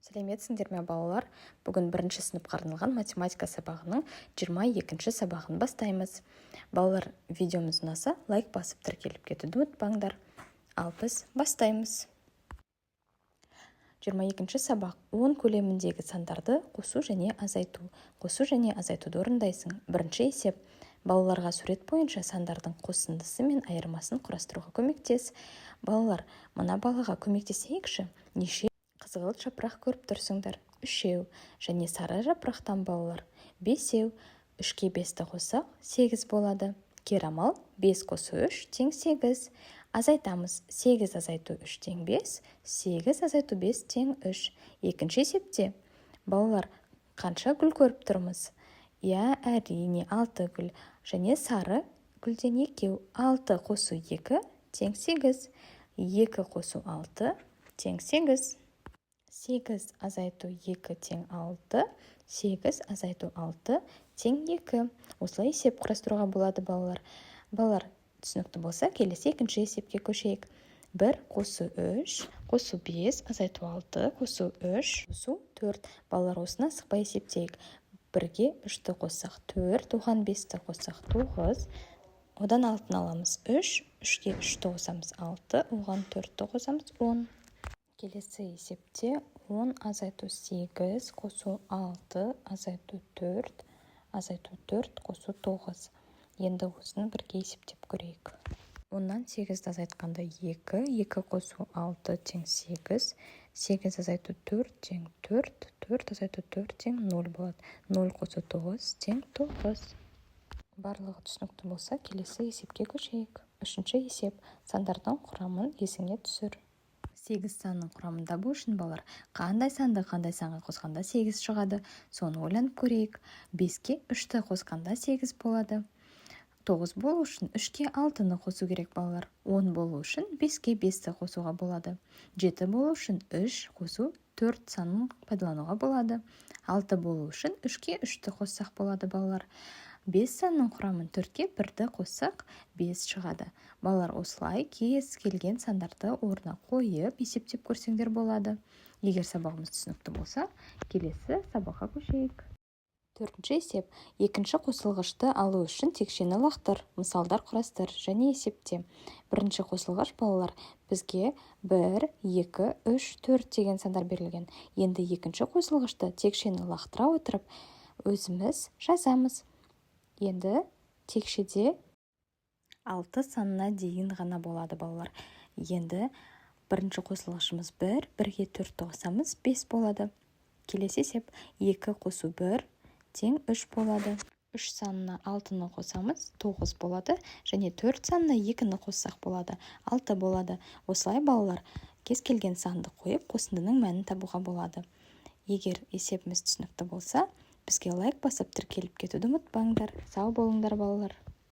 Сәлеметсіңдер ме балалар? Бүгін бірінші сыныпқа арналған математика сабағының 22-ші сабағын бастаймыз. Балалар, видеомыз ұнаса, лайк басып тіркеліп кетуді ұмытпаңдар. Ал біз бастаймыз. 22-ші сабақ 10 көлеміндегі сандарды қосу және азайту. Қосу және азайтуды орындайсың. Бірінші есеп. Балаларға сурет бойынша сандардың қосындысы мен айырмасын құрастыруға көмектес. Балалар, мына балаға көмектесейікші. Неше қызғылт жапырақ көріп тұрсыңдар? 3 және сары жапырақтан балалар 5. 3-ке 5-ті қоссақ 8 болады. Кері амал 5 қосу 3 тең 8. Азайтамыз. 8 азайту 3 тең 5, 8 азайту 5 тең 3. Екінші есепте балалар қанша гүл көріп тұрмыз? Я, әрине 6 гүл және сары гүлден 2. 6 қосу 2 тең 8. 2 қосу 6 тең 8. 8 азайту 2 тең 6, 8 азайту 6 тең 2. Осылай есеп құрастыруға болады балалар. Балалар, түсінікті болса, келесі екінші есепке көшейік. 1 қосу 3, қосу 5, азайту 6, қосу 3, қосу 4. Балалар, осыны асықпай есептейік. 1-ге 3-ті қоссақ 4, оған 5-ті қоссақ 9, одан 6-ны аламыз 3, 3-ге 3-ті қосамыз 6, оған 4-ті қосамыз 10. Келесі есепте 10 азайту 8, қосу 6, азайту 4, азайту 4, қосу 9. Енді осыны бірге есептеп көрейік. 10-нан 8-ді азайтқанда 2, 2 қосу 6 тең 8, 8 азайту 4 тең 4, 4 азайту 4 тең 0 болады. 0 қосу 9 тең 9. Барлығы түсінікті болса, келесі есепке көшейік. Үшінші есеп. Сандардың құрамын есіңе түсір. 8 санның құрамын табу үшін балалар, қандай санды қандай санға қосқанда 8 шығады, соны ойланып көрейік. 5-ке 3-ті қосқанда 8 болады. 9 болу үшін 3-ке 6-ны қосу керек балалар. 10 болу үшін 5-ке 5-ті қосуға болады. 7 болу үшін 3 қосу 4 санын пайдалануға болады. 6 болу үшін 3-ке 3-ті қоссақ болады балалар. 5 санның құрамын 4-ке 1-ті қоссақ 5 шығады. Балалар, осылай кез келген сандарды орнына қойып есептеп көрсеңдер болады. Егер сабағымыз түсінікті болса, келесі сабаққа көшейік. 4-ші есеп. Екінші қосылғышты алу үшін текшені лақтыр, мысалдар құрастыр және есепте. Бірінші қосылғыш балалар, бізге 1, 2, 3, 4 деген сандар берілген. Енді екінші қосылғышты текшені лақтыра отырып өзіміз жазамыз. Енді текшеде 6 санына дейін ғана болады балалар. Енді бірінші қосылғышымыз 1, 1-ге 4-ті қосамыз 5 болады. Келесі есеп 2 қосу 1 тең 3 болады. 3 санына 6-ны қосамыз 9 болады және 4 санына 2-ні қоссақ болады 6 болады. Осылай балалар, кез келген санды қойып қосындының мәнін табуға болады. Егер есебіміз түсінікті болса, бізге лайк басып тіркеліп кетуді ұмытпаңдар. Сау болыңдар балалар.